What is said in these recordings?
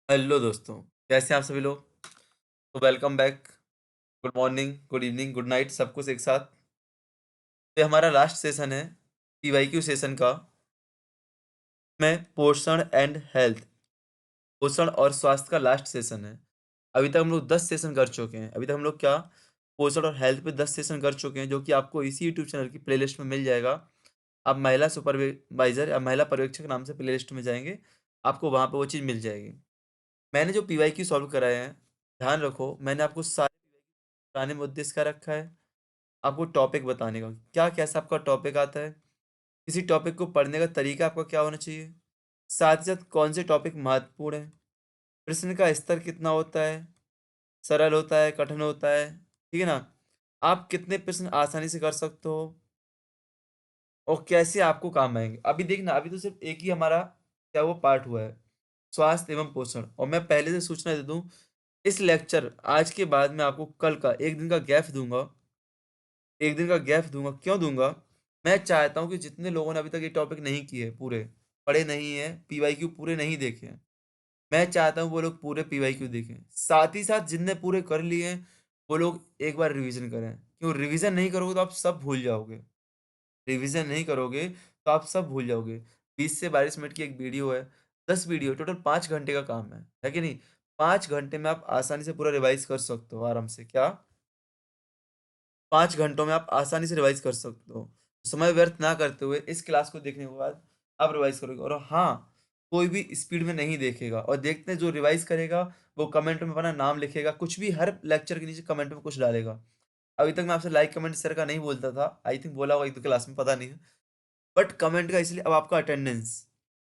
Hello दोस्तों, कैसे हैं आप सभी लोग? तो welcome back, good morning, good evening, good night सब कुछ एक साथ। ये हमारा लास्ट सेशन है पीवाईक्यू सेशन का। में पोषण एंड हेल्थ, पोषण और स्वास्थ्य का लास्ट सेशन है। अभी तक हम लोग 10 सेशन कर चुके हैं। अभी तक हम लोग क्या पोषण और हेल्थ पे 10 सेशन कर चुके हैं, जो कि आपको इसी यूट्यूब चैनल की प्लेलिस्ट में मिल जाएगा। आप महिला सुपरवाइज़र या महिला पर्यवेक्षक नाम से प्लेलिस्ट में जाएँगे, आपको वहाँ पे वो चीज़ मिल जाएगी। मैंने जो पीवाईक्यू सॉल्व कराए हैं, ध्यान रखो मैंने आपको सारे बताने में उद्देश्य क्या रखा है, आपको टॉपिक बताने का। क्या कैसा आपका टॉपिक आता है, किसी टॉपिक को पढ़ने का तरीका आपका क्या होना चाहिए, साथ ही साथ कौन से टॉपिक महत्वपूर्ण है, प्रश्न का स्तर कितना होता है, सरल होता है, कठिन होता है, ठीक है ना? आप कितने प्रश्न आसानी से कर सकते हो और कैसे आपको काम आएँगे। अभी देखना, अभी तो सिर्फ़ एक ही हमारा क्या हुआ पार्ट हुआ है, स्वास्थ्य एवं पोषण। और मैं पहले से सूचना दे दूँ, इस लेक्चर आज के बाद मैं आपको कल का 1 दिन का गैप दूँगा। 1 दिन का गैप दूँगा, क्यों दूँगा? मैं चाहता हूँ कि जितने लोगों ने अभी तक ये टॉपिक नहीं किए पूरे, पढ़े नहीं हैं, पीवाईक्यू पूरे नहीं देखे हैं, मैं चाहता हूँ वो लोग पूरे पीवाईक्यू देखें। साथ ही साथ जिनने पूरे कर लिए हैं, वो लोग एक बार रिवीज़न करें। क्यों रिवीज़न नहीं करोगे तो आप सब भूल जाओगे। रिवीज़न नहीं करोगे तो आप सब भूल जाओगे। 20 से 22 मिनट की एक वीडियो है, 10 वीडियो टोटल 5 घंटे का काम है कि नहीं? 5 घंटे में आप आसानी से पूरा रिवाइज़ कर सकते हो आराम से। क्या? 5 घंटों में आप आसानी से रिवाइज़ कर सकते हो। समय व्यर्थ ना करते हुए इस क्लास को देखने के बाद आप रिवाइज़ करोगे। और हाँ, कोई भी स्पीड में नहीं देखेगा और देखते हैं जो रिवाइज़ करेगा वो कमेंट में अपना नाम लिखेगा, कुछ भी हर लेक्चर के नीचे कमेंट में कुछ डालेगा। अभी तक मैं आपसे लाइक, कमेंट, शेयर का नहीं बोलता था, आई थिंक बोला होगा 1-2 क्लास में, पता नहीं है। बट कमेंट का इसलिए अब आपका अटेंडेंस,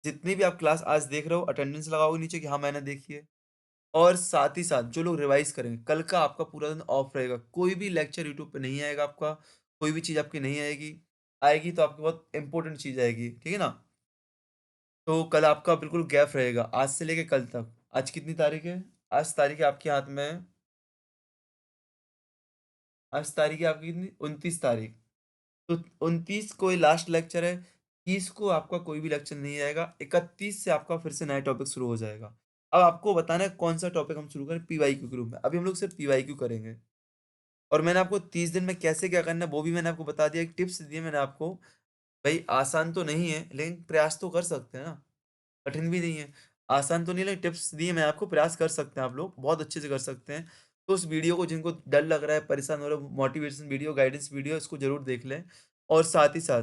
जितनी भी आप क्लास आज देख रहे हो अटेंडेंस लगाओगे नीचे कि हाँ, मैंने देखी है। और साथ ही साथ जो लोग रिवाइज़ करेंगे, कल का आपका पूरा दिन ऑफ रहेगा। कोई भी लेक्चर यूट्यूब पे नहीं आएगा आपका, कोई भी चीज़ आपकी नहीं आएगी। आएगी तो आपकी बहुत इम्पोर्टेंट चीज़ आएगी, ठीक है ना? तो कल आपका बिल्कुल गैप रहेगा, आज से लेके कल तक। आज कितनी तारीख है? आज तारीख है आपके हाथ में, आज तारीख है आपकी कितनी? 29 तारीख। तो 29 को ये लास्ट लेक्चर है, 30 को आपका कोई भी लेक्चर नहीं आएगा, 31 से आपका फिर से नया टॉपिक शुरू हो जाएगा। अब आपको बताना है कौन-सा टॉपिक हम शुरू करें पीवाईक्यू के ग्रुप में। अभी हम लोग सिर्फ पीवाईक्यू करेंगे। और मैंने आपको 30 दिन में कैसे क्या करना है वो भी मैंने आपको बता दिया, एक टिप्स दिए मैंने आपको। भई आसान तो नहीं है, लेकिन प्रयास तो कर सकते हैं ना, कठिन भी नहीं है। आसान तो नहीं है, लेकिन टिप्स दिए मैं आपको, प्रयास कर सकते हैं आप लोग, बहुत अच्छे से कर सकते हैं। तो उस वीडियो को जिनको डर लग रहा है, परेशान हो रहे हो, मोटिवेशन वीडियो, गाइडेंस वीडियो इसको ज़रूर देख लें। और साथ ही साथ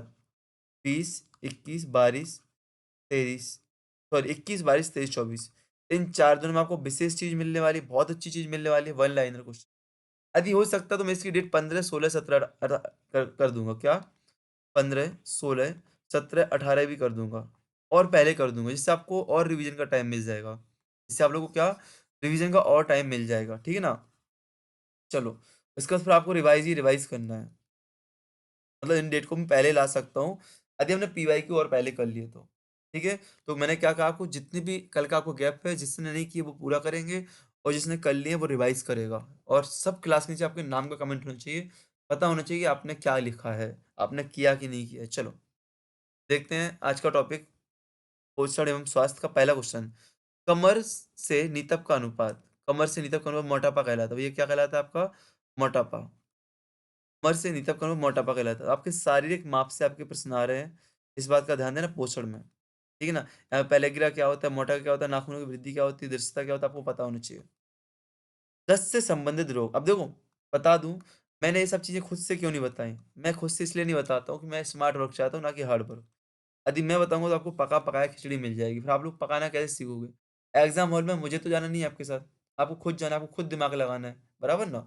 20, 21, 22, 23 सॉरी 21, 22, 23, 24 इन 4 दिनों में आपको विशेष चीज़ मिलने वाली है, बहुत अच्छी चीज़ मिलने वाली है, वन लाइनर क्वेश्चन। यदि हो सकता तो मैं इसकी डेट 15, 16, 17 कर दूँगा। क्या? 15, 16, 17, 18 भी कर दूँगा और पहले कर दूँगा, जिससे आपको और रिवीजन का टाइम मिल जाएगा। इससे आप लोगों को क्या रिवीजन का और टाइम मिल जाएगा, ठीक है ना? चलो, इसके बाद फिर आपको रिवाइज़ ही रिवाइज़ करना है। मतलब इन डेट को मैं पहले ला सकता हूँ, यदि हमने पीवाईक्यू और पहले कर लिए तो। ठीक है? तो मैंने क्या कहा आपको, जितने भी कल का आपको गैप है, जिसने नहीं किए वो पूरा करेंगे और जिसने कर लिए वो रिवाइज़ करेगा। और सब क्लास के नीचे आपके नाम का कमेंट होना चाहिए, पता होना चाहिए कि आपने क्या लिखा है, आपने किया कि नहीं किया है। चलो, देखते हैं आज का टॉपिक, पोषण एवं स्वास्थ्य का पहला क्वेश्चन। कमर से नीतंब का अनुपात, कमर से नीतंब का अनुपात मोटापा कहलाता है। ये क्या कहलाता है आपका? मोटापा। कमर से नीतंब का अनुपात मोटापा कहलाता है। आपके शारीरिक माप से आपके प्रश्न आ रहे हैं, इस बात का ध्यान देना पोषण में। ठीक है ना? पेलेगिरा क्या होता है, मोटा क्या होता है, नाखूनों की वृद्धि क्या होती है, दृश्यता क्या होता है, आपको पता होना चाहिए। दस्त से संबंधित रोग, अब देखो बता दूँ, मैंने ये सब चीज़ें खुद से क्यों नहीं बताई? मैं खुद से इसलिए नहीं बताता हूँ कि मैं स्मार्ट वर्क चाहता हूँ, ना कि हार्ड वर्क। यदि मैं बताऊँगा तो आपको पका-पकाया खिचड़ी मिल जाएगी, फिर आप लोग पकाना कैसे सीखोगे? एग्ज़ाम हॉल में मुझे तो जाना नहीं है आपके साथ, आपको खुद जाना है, आपको खुद दिमाग लगाना है, बराबर ना?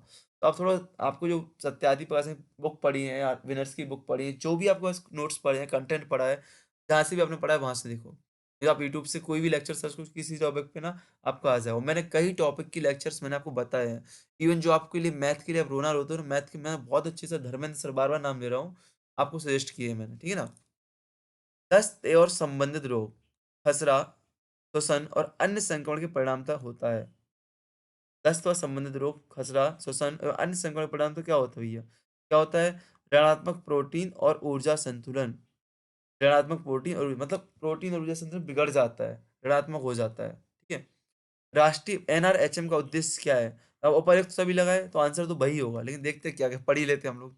तो आप थोड़ा, आपको जो सत्यादीप प्रकाश की बुक पढ़ी है या विनर्स की बुक पढ़ी है, जो भी आपके पास नोट्स पढ़े हैं, कंटेंट पढ़ा है, जहाँ से भी आपने पढ़ा है वहाँ से देखो। या आप यूट्यूब से कोई भी लेक्चर सर्च करो किसी टॉपिक पे ना, आपको आ जाएगा। मैंने कई टॉपिक की लेक्चर्स मैंने आपको बताए हैं। इवन जो आपके लिए मैथ के लिए आप रोना रोते हो ना, मैथ के मैं बहुत अच्छे से धर्मेंद्र सर, बार-बार नाम ले रहा हूँ, आपको सजेस्ट किए हैं मैंने, ठीक है ना? दस्त और संबंधित रोग, खसरा, श्वसन और अन्य संक्रमण के परिणामतः होता है। दस्त और संबंधित रोग, खसरा, श्वसन और अन्य संक्रमण के परिणामतः क्या होता है भैया? क्या होता है? ऋणात्मक प्रोटीन और ऊर्जा संतुलन। ऋणात्मक प्रोटीन और मतलब प्रोटीन और ऊर्जा संतुलन बिगड़ जाता है, ऋणात्मक हो जाता है, ठीक है? राष्ट्रीय एनआरएचएम का उद्देश्य क्या है? अब उपर्युक्त सभी लगाए तो आंसर तो वही होगा, लेकिन देखते हैं क्या-क्या पढ़ ही लेते हैं हम लोग।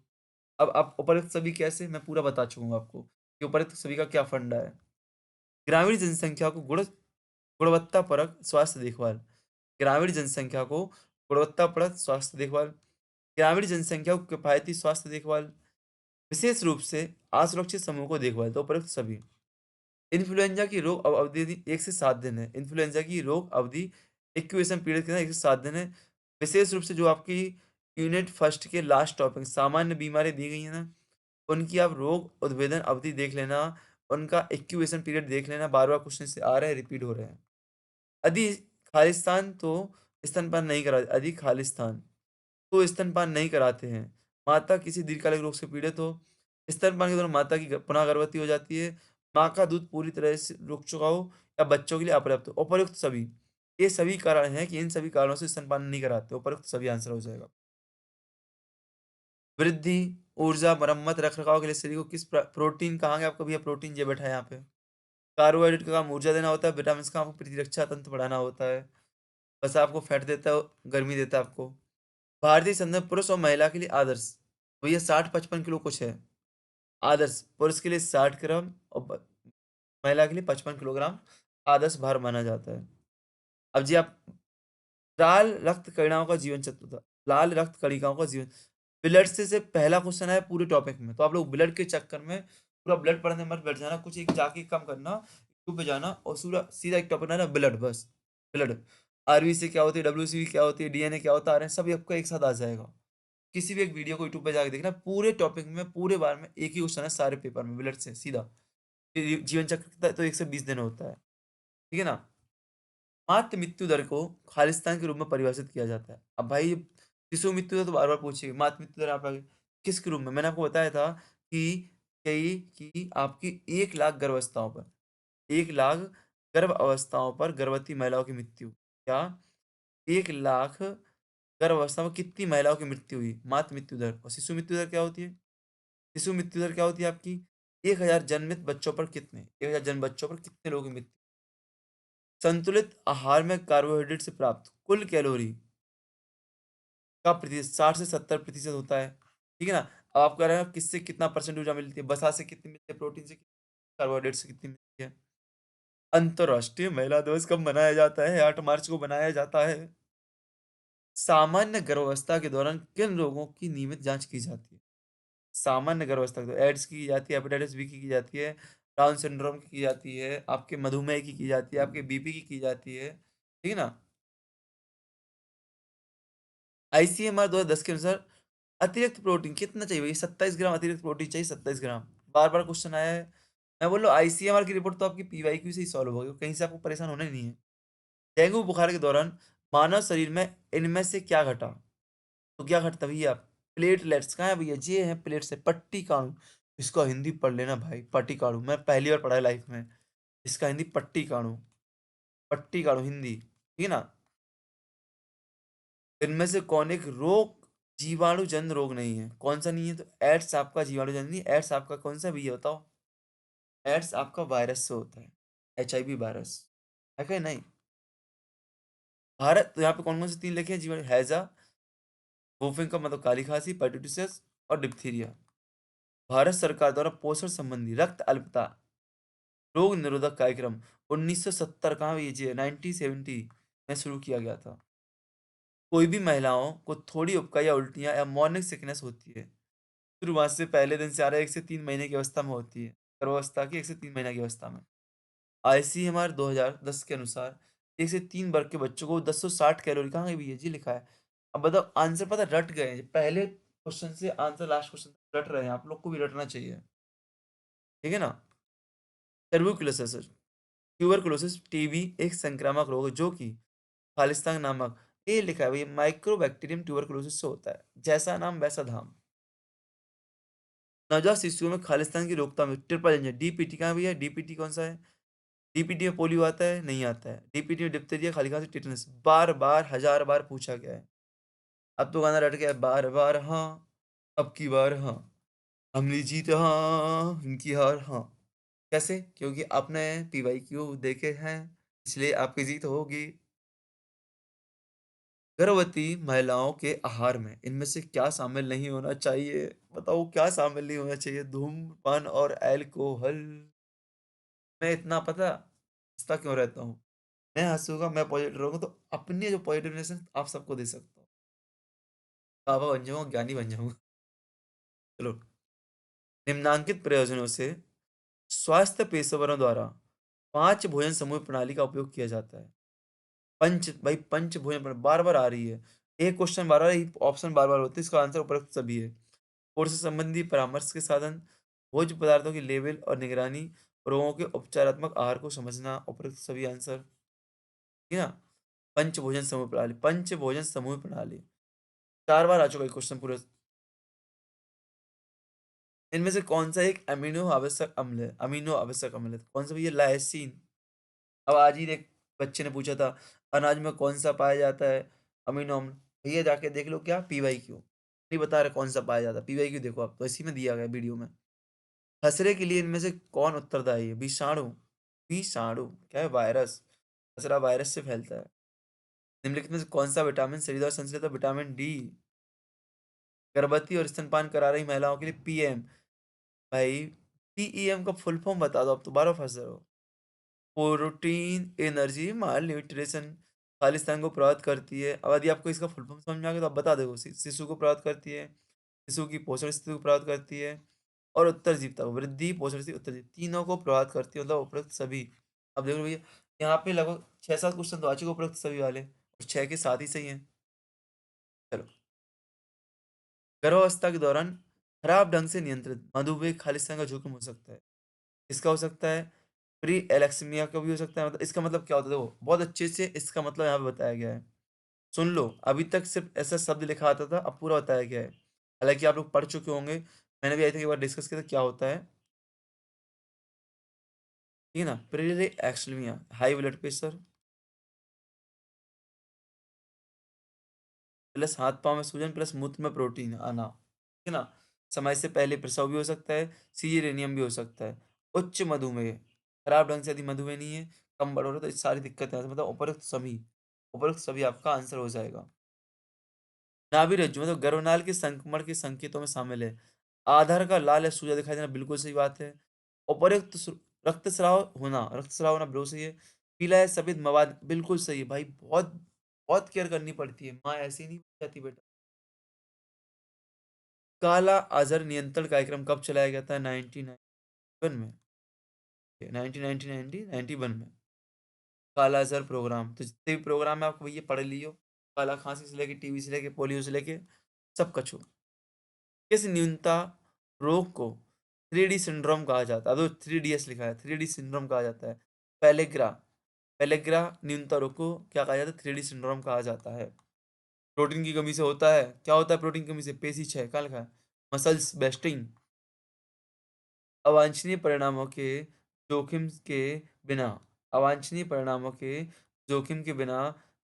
अब उपर्युक्त सभी कैसे? मैं पूरा बता चुका हूँ आपको कि उपर्युक्त सभी का क्या फंडा है। ग्रामीण जनसंख्या को गुणवत्तापरक स्वास्थ्य देखभाल। ग्रामीण जनसंख्या को गुणवत्तापरक स्वास्थ्य देखभाल। ग्रामीण जनसंख्या को किफ़ायती स्वास्थ्य देखभाल। विशेष रूप से असुरक्षित समूह को देखभाल, तो उपरोक्त सभी। इन्फ्लुएंजा की रोग अवधि 1 से 7 दिन है। इन्फ्लुएंजा की रोग अवधि इंक्यूबेशन पीरियड कितना है? 1 से 7 दिन है। विशेष रूप से जो आपकी यूनिट फर्स्ट के लास्ट टॉपिक सामान्य बीमारी दी गई है ना, उनकी आप रोग उद्भेदन अवधि देख लेना, उनका इंक्यूबेशन पीरियड देख लेना, बार-बार क्वेश्चन से आ रहे हैं, रिपीट हो रहे हैं। अधि खालिस्तान तो स्तनपान नहीं करा अधि खालिस्तान तो स्तनपान नहीं कराते हैं। माता किसी दीर्घकालिक रोग से पीड़ित हो, स्तनपान के दौरान माता की पुनः गर्भवती हो जाती है, माँ का दूध पूरी तरह से रुक चुका हो या बच्चों के लिए अपर्याप्त हो। उपरोक्त सभी, ये सभी कारण हैं कि इन सभी कारणों से स्तनपान नहीं कराते। उपरोक्त सभी आंसर हो जाएगा। वृद्धि, ऊर्जा, मरम्मत, रखरखाव के लिए शरीर को किस प्रोटीन कहाँ आपका भैया प्रोटीन ये बैठा है यहाँ पे। कार्बोहाइड्रेट का काम ऊर्जा देना होता है, विटामिन का काम प्रतिरक्षा तंत्र बढ़ाना होता है, बस आपको फैट देता है, गर्मी देता है आपको। भारतीय संदर्भ पुरुष और महिला के लिए आदर्श, भैया 60-55 किलो कुछ है। आदर्श पुरुष के लिए 60 ग्राम और महिला के लिए 55 किलोग्राम आदर्श भार माना जाता है। अब जी आप लाल रक्त कणिकाओं का जीवन चक्र था। लाल रक्त कणिकाओं का जीवन ब्लड से पहला क्वेश्चन है पूरे टॉपिक में, तो आप लोग ब्लड के चक्कर में पूरा ब्लड पढ़ने मत बैठ जाना, कुछ एक जाके कम करना, यूट्यूब पे जाना और सूरा सीधा एक टॉपिक ना ब्लड, बस ब्लड। आरबीसी क्या होती है, डब्ल्यूसीबी क्या होती है, डीएनए क्या होता है, आरएनए सब आपका एक साथ आ जाएगा। किसी भी एक वीडियो को यूट्यूब पे जाके देखना, पूरे टॉपिक में पूरे बार में एक ही क्वेश्चन है सारे पेपर में ब्लड से सीधा। जीवन चक्र कितना है? तो 120 दिन होता है, ठीक है ना? मातृ मृत्यु दर को खालिस्तान के रूप में परिभाषित किया जाता है। अब भाई शिशु मृत्यु दर तो बार-बार पूछिए, मातृ मृत्यु दर आप आगे किसके रूप में? मैंने आपको बताया था कि आपकी 1 लाख गर्भावस्थाओं पर 1 लाख गर्भ अवस्थाओं पर गर्भवती महिलाओं की मृत्यु। क्या? 1 लाख गर्भ अवस्था में कितनी महिलाओं की मृत्यु हुई? मातृ मृत्यु दर। और शिशु मृत्यु दर क्या होती है? शिशु मृत्यु दर क्या होती है आपकी? 1000 जन्मित बच्चों पर कितने? 1000 जन्म बच्चों पर कितने लोगों की मृत्यु? संतुलित आहार में कार्बोहाइड्रेट से प्राप्त कुल कैलोरी का प्रतिशत 60 से 70% होता है। ठीक है ना? अब आप कह रहे हैं किससे कितना परसेंट ऊर्जा मिलती है? वसा से कितनी मिलती है? प्रोटीन से कितनी? कार्बोहाइड्रेट से कितनी मिलती है? अंतर्राष्ट्रीय महिला दिवस कब मनाया जाता है? 8 मार्च को मनाया जाता है। सामान्य गर्भावस्था के दौरान किन रोगों की नियमित जाँच की जाती है? सामान्य गर्भावस्था के दौरान एड्स की जाती है, हेपेटाइटिस बी की जाती है, डाउन सिंड्रोम की जाती है, आपके मधुमेह की जाती है, आपके बीपी की जाती है। ठीक है ना? आईसीएमआर 2010 के अनुसार अतिरिक्त प्रोटीन कितना चाहिए भई? 27 ग्राम अतिरिक्त प्रोटीन चाहिए, 27 ग्राम। बार-बार क्वेश्चन आया है। मैं बोल रहा हूँ आईसीएमआर की रिपोर्ट तो आपकी पीवाईक्यू से ही सॉल्व होगी, कहीं से आपको परेशान होना ही नहीं है। डेंगू बुखार के दौरान मानव शरीर में इनमें से क्या घटा? तो क्या घटता भैया? प्लेटलेट्स कहाँ है भैया? ये हैं प्लेट्स है, पट्टिकाणु। इसका हिंदी पढ़ लेना भाई, पट्टिकाणु। मैं पहली बार पढ़ा है लाइफ में। इसका हिंदी पट्टिकाणु, पट्टिकाणु हिंदी। ठीक है ना? इनमें से कौन एक रोग जीवाणु जन्य रोग नहीं है? कौन-सा नहीं है? तो एड्स आपका जीवाणु जन्य नहीं, एड्स आपका कौन-सा है भैया बताओ? एड्स आपका वायरस से होता है, एचआईवी वायरस। है कि नहीं? भारत तो यहाँ पे कौन-कौन से 3 लिखे हैं जीवाणु? हैजा, बुफिंग का मतलब काली खाँसी, परटूसिस और डिप्थीरिया। भारत सरकार द्वारा पोषण संबंधी रक्त अल्पता रोग निरोधक कार्यक्रम 1970 कहाँ हुई जी 1970 में शुरू किया गया था। कोई भी महिलाओं को थोड़ी उबकाई या उल्टियाँ या मॉर्निंग सिकनेस होती है, शुरुआत से पहले दिन से आ रहा है 1 से 3 महीने की अवस्था में होती है। गर्भावस्था की 1 से 3 महीने की अवस्था में। आईसीएमआर 2010 के अनुसार 1 से 3 वर्ष के बच्चों को 1060 कैलोरी कहाँ गई भैया? जी लिखा है। अब बताओ आंसर पता है रट गए हैं। पहले क्वेश्चन से आंसर लास्ट क्वेश्चन रट रहे हैं। आप लोग को भी रटना चाहिए। ठीक है ना? ट्यूबरकुलोसिस ट्यूबरकुलोसिस टीबी एक संक्रामक रोग है जो कि खालिस्तान नामक ये लिखा है भैया माइक्रोबैक्टीरियम ट्यूबरकुलोसिस से होता है। जैसा नाम वैसा धाम। नवजात शिशुओं में खालिस्तान की रोकथाम में ट्रिपल इंजन डीपीटी कहाँ है भैया? डीपीटी कौन सा है? डीपीटी में पोलियो आता है? नहीं आता है। डीपीटी में डिप्थीरिया, खाली खाँसी, टिटनेस बार-बार, हज़ार बार पूछा गया है। अब तो गाना रट गया है बार-बार हाँ, अब की बार हाँ, हमरी जीत हाँ, इनकी हार हाँ। कैसे? क्योंकि आपने पीवाईक्यू देखे हैं, इसलिए आपकी जीत होगी। गर्भवती महिलाओं के आहार में इनमें से क्या शामिल नहीं होना चाहिए? बताओ क्या शामिल नहीं होना चाहिए? धूम्रपान और अल्कोहल। मैं इतना पता हँसता क्यों रहता हूँ? मैं हँसूँगा, मैं पॉज़िटिव रहूँगा तो अपनी जो पॉज़िटिवनेस है आप सबको दे सकता हूँ। बाबा बन जाऊँगा, ज्ञानी बन जाऊँगा। चलो, निम्नांकित प्रयोजनों से स्वास्थ्य पेशेवरों द्वारा 5 भोजन समूह प्रणाली का उपयोग किया जाता है। पंच भोजन बार-बार आ रही है। एक क्वेश्चन बार-बार एक ऑप्शन बार-बार होते हैं, इसका आंसर उपरोक्त सभी है। कोर्स संबंधी परामर्श के साधन, भोज्य पदार्थों की लेबल और निगरानी, रोगों के उपचारात्मक आहार को समझना, उपरोक्त सभी आंसर, ठीक है ना? पंच भोजन समूह प्रणाली 4 बार आ चुका है क्वेश्चन पूरे। इनमें से कौन-सा एक अमीनो आवश्यक अम्ल है? अमीनो आवश्यक अम्ल है, तो कौन-सा भैया? लाइसिन। अब आज ही एक बच्चे ने पूछा था, अनाज में कौन-सा पाया जाता है अमीनो अम्ल? भैया जाके देख लो क्या पीवाईक्यू। नहीं बता रहे कौन-सा पाया जाता है, पीवाईक्यू देखो आप, तो इसी में दिया गया है वीडियो में। खसरे के लिए इनमें से कौन उत्तरदायी है? विषाणु। विषाणु क्या है? वायरस। खसरा वायरस से फैलता है। निम्नलिखित में से कौन-सा विटामिन शरीर द्वारा संश्लेषित है? Vitamin D. गर्भवती और स्तनपान करा रही महिलाओं के लिए पीएम। भाई पीईएम का फुल फॉर्म बता दो, अब दोबारा फँस रहे हो। प्रोटीन, एनर्जी, माल न्यूट्रिशन, खालिस्तान को प्रभावित करती है। अब यदि आपको इसका फुल फॉर्म समझ में आ गया तो आप बता दो। शिशु को प्रभावित करती है, शिशु की पोषण स्थिति को प्रभावित करती है और उत्तरजीविता को, वृद्धि, पोषण स्थिति, उत्तरजीविता तीनों को प्रभावित करती है, मतलब उपरोक्त सभी। अब देखो भैया, यहाँ पे लगभग 6-7 क्वेश्चन तो आ चुके उपरोक्त सभी वाले और 6 के 7 ही सही हैं। चलो, गर्भावस्था के दौरान खराब ढंग से नियंत्रित मधुमेह खालिस्तान का जोखिम हो सकता है। इसका हो सकता है प्री एलेक्सीमिया का भी हो सकता है। मतलब इसका मतलब क्या होता है? देखो बहुत अच्छे से इसका मतलब यहाँ पे बताया गया है। सुन लो, अभी तक सिर्फ ऐसा शब्द लिखा आता था, अब पूरा बताया गया है। हालाँकि आप लोग पढ़ चुके होंगे, मैंने भी आई थिंक एक बार डिस्कस किया था क्या होता है, ठीक है ना? Preeclampsia high blood pressure plus हाथ-पाँव में सूजन प्लस मूत्र में प्रोटीन आना, ठीक है ना? समय से पहले प्रसव भी हो सकता है, सीज़ेरियन भी हो सकता है। उच्च मधुमेह, खराब ढंग से यदि मधुमेह नहीं है, कम बड़ा हो रहा है तो ये सारी दिक्कतें आती हैं, मतलब उपरोक्त सभी आपका आंसर हो जाएगा। नाभि रज्जु मतलब गर्भनाल के संक्रमण के संकेतों में शामिल है। आधार का लाल या सूजा दिखाई देना बिल्कुल सही बात है। उपर्युक्त रक्तस्राव होना बिल्कुल सही है। पीला या सफेद मवाद बिल्कुल सही है भाई, बहुत बहुत केयर करनी पड़ती है। माँ ऐसी नहीं बन जाती बेटा। काला आज़ार नियंत्रण कार्यक्रम कब चलाया गया था? 1991 में। 1990, 91 में। काला आज़ार प्रोग्राम, तो जितने भी प्रोग्राम है आपको भैया पढ़ लियो। काला खाँसी से लेके टीबी से लेके पोलियो से लेके सब कछु। किस न्यूनता रोग को 3D सिंड्रोम कहा जाता है? तो 3DS लिखा है, 3D सिंड्रोम कहा जाता है। पेलेग्रा पेलेग्रा न्यूनता रोग को क्या कहा जाता है? 3D सिंड्रोम कहा जाता है। प्रोटीन की कमी से होता है, क्या होता है प्रोटीन की कमी से? पेशी क्षय, कहाँ लिखा है? मसल्स बेस्टिंग। अवांछनीय परिणामों के जोखिम के बिना अवांछनीय परिणामों के जोखिम के बिना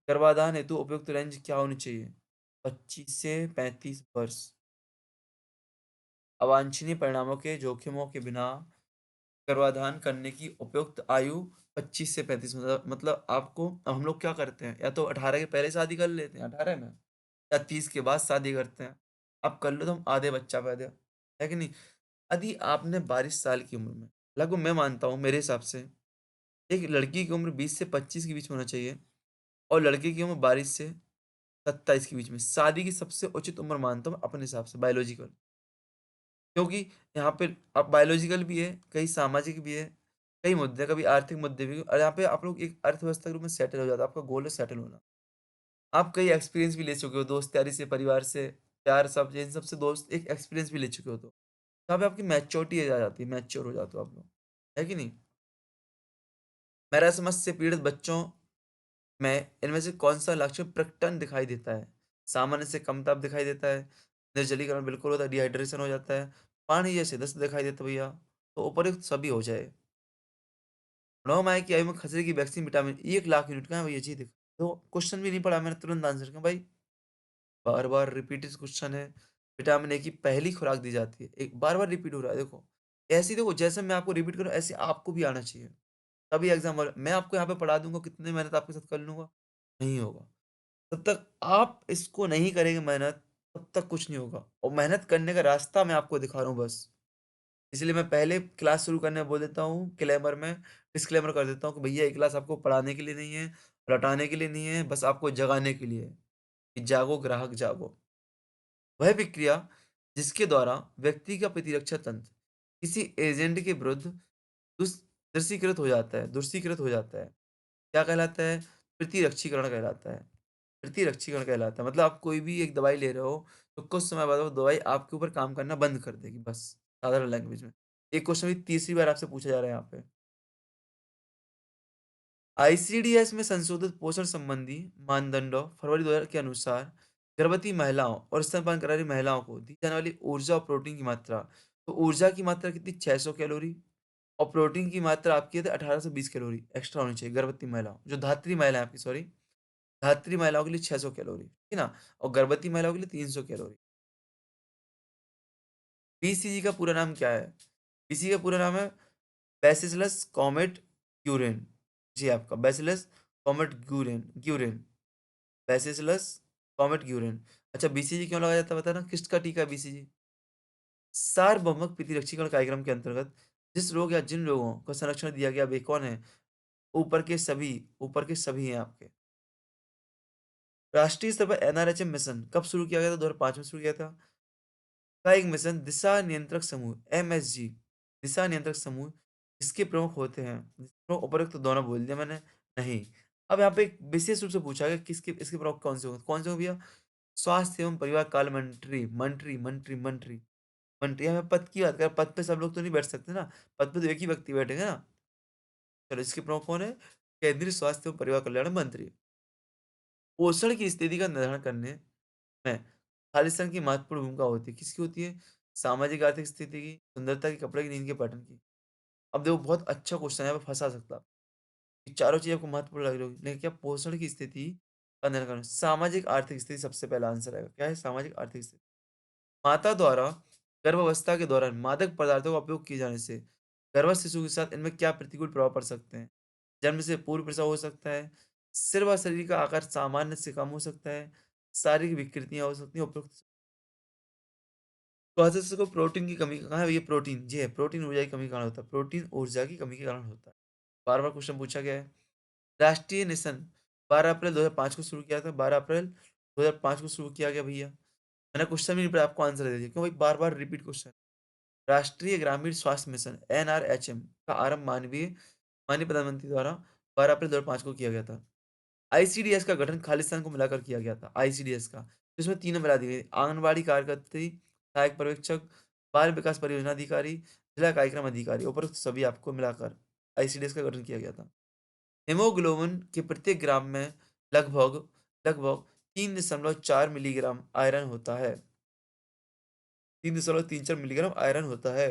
गर्भाधान हेतु उपयुक्त रेंज क्या होनी चाहिए? 25 से 35 वर्ष। अवांछनीय परिणामों के जोखिमों के बिना गर्भाधान करने की उपयुक्त आयु 25 से 35, मतलब आपको, अब हम लोग क्या करते हैं, या तो 18 के पहले शादी कर लेते हैं 18 में, या 30 के बाद शादी करते हैं। अब कर लो तुम आधे बच्चा पैदा, है कि नहीं? यदि आपने 22 साल की उम्र में, लगभग मैं मानता हूँ मेरे हिसाब से एक लड़की की उम्र 20 से 25 के बीच में होना चाहिए और लड़के की उम्र 22 से 27 के बीच में शादी की सबसे उचित उम्र मानता हूँ अपने हिसाब से बायोलॉजिकल। क्योंकि यहाँ पे अब बायोलॉजिकल भी है, कहीं सामाजिक भी है, कई मुद्दे, कभी आर्थिक मुद्दे भी और यहाँ पे आप लोग एक अर्थव्यवस्था के रूप में सेटल हो जाते हो, आपका गोल है सेटल होना। आप कई एक्सपीरियंस भी ले चुके हो, दोस्त यारी से, परिवार से, प्यार सब इन सब से दोस्त एक एक्सपीरियंस भी ले चुके हो तो। यहाँ पे आपकी मैच्योरिटी आ जाती है, मैच्योर हो जाते हो आप लोग, है कि नहीं? मैरासमस से पीड़ित बच्चों में इनमें से कौन-सा लक्षण प्रकटन दिखाई देता है? सामान्य से कम ताप दिखाई देता है, निर्जलीकरण बिल्कुल होता है, डिहाइड्रेशन हो जाता है, पानी जैसे दस्त दिखाई देता है भैया, तो उपर्युक्त सभी हो जाए। 9 माह की आयु में खसरे की वैक्सीन विटामिन 1 लाख यूनिट का है भैया जी देखो। तो क्वेश्चन भी नहीं पढ़ा मैंने तुरंत आंसर किया भाई, बार-बार रिपीटेड क्वेश्चन है। विटामिन ए की पहली खुराक दी जाती है, एक बार-बार रिपीट हो रहा है देखो। ऐसे ही देखो जैसे मैं आपको रिपीट कर रहा हूँ ऐसे आपको भी आना चाहिए। तभी एग्ज़ाम मैं आपको यहाँ पे पढ़ा दूँगा, कितनी मेहनत आपके साथ कर लूँगा, नहीं होगा। तब तक आप इसको नहीं करेंगे मेहनत, तब तक कुछ नहीं होगा और मेहनत करने का रास्ता मैं आपको दिखा रहा हूँ बस। इसलिए मैं पहले क्लास शुरू करने बोल देता हूँ, क्लेमर में डिस्क्लेमर कर देता हूँ कि भैया ये क्लास आपको पढ़ाने के लिए नहीं है, रटाने के लिए नहीं है, बस आपको जगाने के लिए है, कि जागो ग्राहक जागो। वह प्रक्रिया जिसके द्वारा व्यक्ति का प्रतिरक्षा तंत्र किसी एजेंट के विरुद्ध दूषीकृत हो जाता है। क्या कहलाता है? प्रतिरक्षीकरण कहलाता है। प्रतिरक्षीकरण कहलाता है। मतलब आप कोई भी एक दवाई ले रहे हो, तो कुछ समय बाद वो दवाई आपके ऊपर काम करना बंद कर देगी बस, साधारण लैंग्वेज में। एक क्वेश्चन भी तीसरी बार आपसे पूछा जा रहा है यहाँ पे। आईसीडीएस में संशोधित पोषण संबंधी मानदंडों फरवरी 2000 के अनुसार गर्भवती महिलाओं और स्तनपान करा रही महिलाओं को दी जाने वाली ऊर्जा और प्रोटीन की मात्रा, तो ऊर्जा की मात्रा कितनी 600 कैलोरी और प्रोटीन की मात्रा आपकी है 1820 कैलोरी एक्स्ट्रा होनी चाहिए गर्भवती महिलाओं जो धात्री महिला है आपकी, सॉरी, धात्री महिलाओं के लिए 600 कैलोरी, ठीक है ना, और गर्भवती महिलाओं के लिए 300 कैलोरी। बीसीजी का पूरा नाम क्या है? बीसीजी का पूरा नाम है बैसिलस कॉमेट ग्यूरेन। जी, आपका बैसिलस कॉमेट ग्यूरेन ग्यूरेन बैसिलस कॉमेट ग्यूरेन। अच्छा, बीसीजी क्यों लगाया जाता है बताना? किसका टीका है बीसीजी? सार्वभौमिक प्रतिरक्षीकरण कार्यक्रम के अंतर्गत जिस रोग या जिन रोगों का संरक्षण दिया गया वे कौन है? ऊपर के सभी हैं आपके। राष्ट्रीय स्तर पर एनआरएचएम मिशन कब शुरू किया गया था? 2005 में शुरू किया था। का एक मिशन दिशा नियंत्रक समूह एमएसजी, दिशा नियंत्रक समूह इसके प्रमुख होते हैं। प्रमुख उपरोक्त तो दोनों बोल दिया मैंने। नहीं, अब यहाँ पे एक विशेष रूप से पूछा गया किसके इसके प्रमुख कौन से होंगे भैया? स्वास्थ्य एवं परिवार कल्याण मंत्री मंत्री मंत्री मंत्री मंत्री यहाँ पे पद की बात करें, पद पे सब लोग तो नहीं बैठ सकते ना, पद पे तो एक ही व्यक्ति बैठेगा ना। चलो, इसके प्रमुख कौन है? केंद्रीय स्वास्थ्य एवं परिवार कल्याण मंत्री। पोषण की स्थिति का निर्धारण करने में खालिस्तान की महत्वपूर्ण भूमिका होती है। किसकी होती है? सामाजिक आर्थिक स्थिति की, सुंदरता की, कपड़े की, नींद के पैटर्न की। अब देखो, बहुत अच्छा क्वेश्चन है, यहाँ पे फँसा सकता है। ये चारों चीज़ आपको महत्वपूर्ण लग रही होगी, लेकिन क्या पोषण की स्थिति का निर्धारण करना? सामाजिक आर्थिक स्थिति सबसे पहला आंसर आएगा। क्या है सामाजिक आर्थिक स्थिति? माता द्वारा गर्भावस्था के दौरान मादक पदार्थों का उपयोग किए जाने से गर्भस्थ शिशु के साथ इनमें क्या प्रतिकूल प्रभाव पड़ सकते हैं? जन्म से पूर्व प्रसव हो सकता है, सिर व शरीर का आकार सामान्य से कम हो सकता है, शारीरिक विकृतियाँ हो सकती हैं, उपयुक्त प्रोसेसर को प्रोटीन की कमी कहाँ है? ये प्रोटीन, जी है, प्रोटीन ऊर्जा की कमी के कारण होता है। प्रोटीन ऊर्जा की कमी के कारण होता है। बार-बार क्वेश्चन पूछा गया है। राष्ट्रीय मिशन 12 अप्रैल 2005 को शुरू किया था। 12 अप्रैल 2005 को शुरू किया गया भैया। मैंने क्वेश्चन भी नहीं पढ़ा, आपको आंसर दे दिया। क्यों भाई बार-बार रिपीट क्वेश्चन? राष्ट्रीय ग्रामीण स्वास्थ्य मिशन एनआरएचएम का आरंभ माननीय प्रधानमंत्री द्वारा 12 अप्रैल 2005 को किया गया था। आईसीडीएस का गठन खालिस्तान को मिलाकर किया गया था, आईसीडीएस का। जिसमें तीनों मिला दी गई, आंगनबाड़ी कार्यकर्त्री, सहायक पर्यवेक्षक, बाल विकास परियोजना अधिकारी, जिला कार्यक्रम अधिकारी, उपरोक्त सभी आपको मिलाकर आईसीडीएस का गठन किया गया था। हेमोग्लोबिन के प्रत्येक ग्राम में लगभग लगभग 3.4 मिलीग्राम आयरन होता है। 3.34 मिलीग्राम आयरन होता है।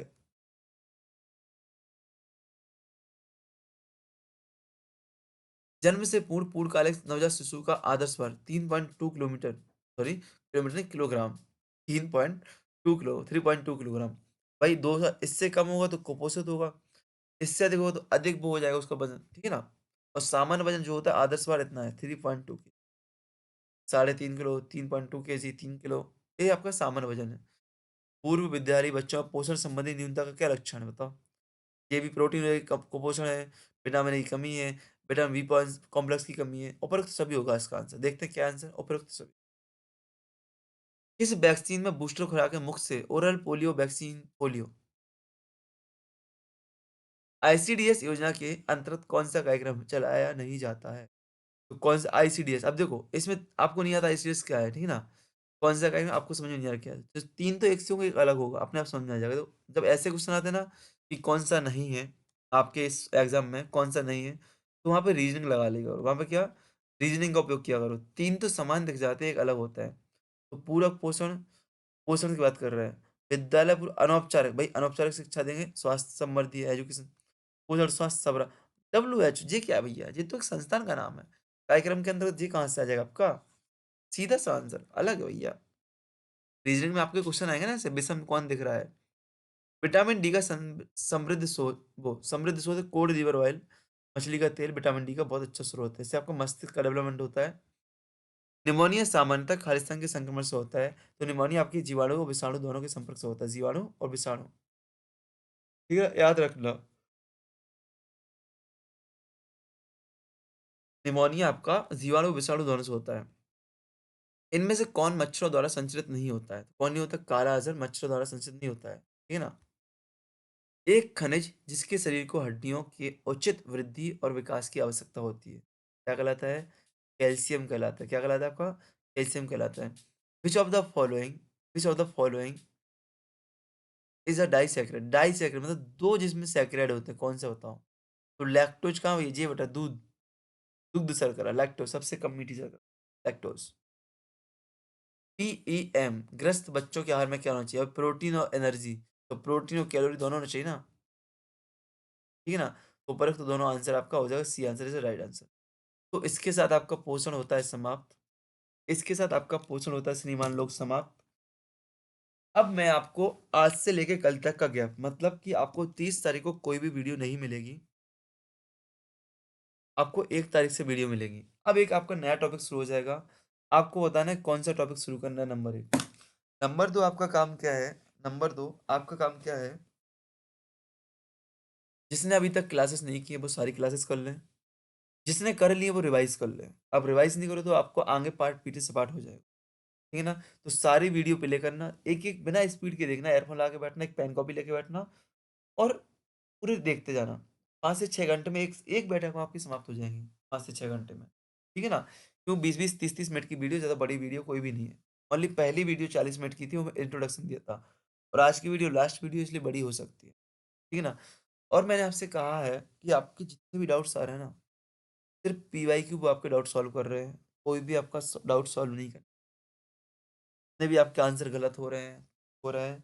जन्म से पूर्णकालिक नवजात शिशु का आदर्श भार 3.2 किलोमीटर, सॉरी किलोमीटर नहीं, किलोग्राम। 3.2 किलोग्राम। भाई 2 इससे कम होगा तो कुपोषित होगा, इससे अधिक होगा तो अधिक वो हो जाएगा उसका वजन, ठीक है ना? और सामान्य वजन जो होता है आदर्श भार इतना है 3.2 की, 3.5 किलो, 3.2 केजी, 3 किलो, ये आपका सामान्य वजन है। पूर्व विद्यालयी बच्चों में पोषण संबंधी न्यूनता का क्या लक्षण है बताओ? ये भी प्रोटीन है, कुपोषण है, विटामिन की कमी है, विटामिन बी कॉम्प्लेक्स की कमी है, उपरोक्त सभी होगा इसका आंसर। देखते हैं क्या आंसर, उपरोक्त सभी। किस वैक्सीन में बूस्टर खुराक है मुख्य से? Oral polio vaccine polio. ICDS योजना के अंतर्गत कौन सा कार्यक्रम चलाया नहीं जाता है? तो कौन सा आईसीडीएस? अब देखो, इसमें आपको नहीं आता आईसीडीएस क्या है, ठीक है ना? कौन सा कार्यक्रम आपको समझ में नहीं आ रहा क्या है? तो 3 तो एक से होगा, एक अलग होगा, अपने आप समझ में आ जाएगा। तो जब ऐसे क्वेश्चन आते हैं ना कि कौन सा नहीं है, आपके इस एग्ज़ाम में कौन सा नहीं है, तो वहाँ पे रीज़निंग लगा लिया करो। वहाँ पे क्या? रीज़निंग का उपयोग किया करो। 3 तो समान दिख जाते हैं, एक अलग होता है। तो पूरक पोषण, पोषण की बात कर रहे हैं। विद्यालय पूर्व अनौपचारिक, भाई अनौपचारिक शिक्षा देंगे, स्वास्थ्य समृद्धि एजुकेशन, पोषण स्वास्थ्य सबरा, डब्ल्यूएच ये क्या है भैया? ये तो एक संस्थान का नाम है। कार्यक्रम के अंतर्गत ये कहाँ से आ जाएगा आपका? सीधा सा आंसर अलग है भैया। रीजनिंग में आपके क्वेश्चन आएंगे ना, ऐसे विषम कौन दिख रहा है? विटामिन डी का समृद्ध स्रोत है कोड लीवर ऑयल, मछली का तेल विटामिन डी का बहुत अच्छा स्रोत है। इससे आपका मस्तिष्क का डेवलपमेंट होता है। निमोनिया सामान्यतः खालिस्तान के संक्रमण से होता है, तो निमोनिया आपकी जीवाणु और विषाणु दोनों के संपर्क से होता है, जीवाणु और विषाणु, ठीक है? याद रखना, निमोनिया आपका जीवाणु, विषाणु दोनों से होता है। इनमें से कौन मच्छरों द्वारा संचरित नहीं होता है? कौन नहीं होता? काला अज़र मच्छरों द्वारा संचरित नहीं होता है, ठीक है ना? एक खनिज जिसके शरीर को हड्डियों के उचित वृद्धि और विकास की आवश्यकता होती है, क्या कहलाता है? कैल्शियम कहलाता है। क्या कहलाता है आपका? कैल्शियम कहलाता है। Which of the following which of the following is a disaccharide? Disaccharide मतलब 2 जिसमें सैकेराइड होते हैं, कौन-सा बताओ? तो लैक्टोज़ कहाँ ये बेटा दूध, दुग्ध शर्करा लैक्टोज़ सबसे कम मीठी शर्करा, लैक्टोज़। पीईएम ग्रस्त बच्चों के आहार में क्या होना चाहिए? और प्रोटीन और एनर्जी, तो प्रोटीन और कैलोरी दोनों होना चाहिए ना, ठीक है ना? तो उपरोक्त दोनों आंसर आपका हो जाएगा, C answer is the right answer. तो इसके साथ आपका पोषण होता है समाप्त। इसके साथ आपका पोषण होता है श्रीमान लोग समाप्त। अब मैं आपको आज से लेके कल तक का गैप मतलब कि आपको 30 तारीख को कोई भी वीडियो नहीं मिलेगी। आपको 1 तारीख से वीडियो मिलेगी। अब एक आपका नया टॉपिक शुरू हो जाएगा। आपको बताना है कौन-सा टॉपिक शुरू करना है नंबर 1। नंबर 2 आपका काम क्या है? नंबर 2 आपका काम क्या है? जिसने अभी तक क्लासेस नहीं की है वो सारी क्लासेस कर लें। जिसने कर ली है वो रिवाइज़ कर लें। अब रिवाइज़ नहीं करो तो आपको आगे पार्ट पीछे से पार्ट हो जाएगा। ठीक है ना? तो सारी वीडियो प्ले करना, एक-एक बिना स्पीड के देखना, ईयरफ़ोन लगा के बैठना, एक पेन कॉपी लेके बैठना और पूरे देखते जाना। 5 से 6 घंटे में एक एक बैठक में आपकी समाप्त हो जाएँगी, 5 से 6 घंटे में। ठीक है ना? क्यों 20-20, 30-30 मिनट की वीडियो ज़्यादा बड़ी वीडियो कोई भी नहीं है। ओनली पहली वीडियो 40 मिनट की थी, वो मैं इंट्रोडक्शन दिया था और आज की वीडियो लास्ट वीडियो इसलिए बड़ी हो सकती है। ठीक है ना? और मैंने आपसे कहा है कि आपके जितने भी डाउट्स आ रहे हैं ना, सिर्फ़ पीवाईक्यू पे आपके डाउट सॉल्व कर रहे हैं। कोई भी आपका डाउट सॉल्व नहीं कर जितने भी आपके आंसर गलत हो रहा है,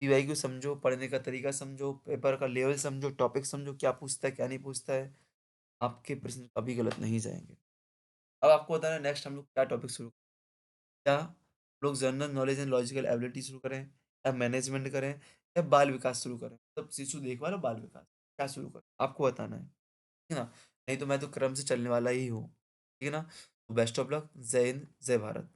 पीवाईक्यू समझो, पढ़ने का तरीका समझो, पेपर का लेवल समझो, टॉपिक समझो, क्या पूछता है, क्या नहीं पूछता है, आपके प्रश्न कभी गलत नहीं जाएँगे। अब आपको बताना है नेक्स्ट हम लोग क्या टॉपिक शुरू क्या लोग general knowledge and logical ability शुरू करें या मैनेजमेंट करें या बाल विकास शुरू करें? मतलब शिशु देखभाल और बाल विकास, क्या शुरू करें? आपको बताना है। ठीक है ना? नहीं तो मैं तो क्रम से चलने वाला ही हूँ। ठीक है ना? तो बेस्ट ऑफ लक। जय हिंद, जय भारत।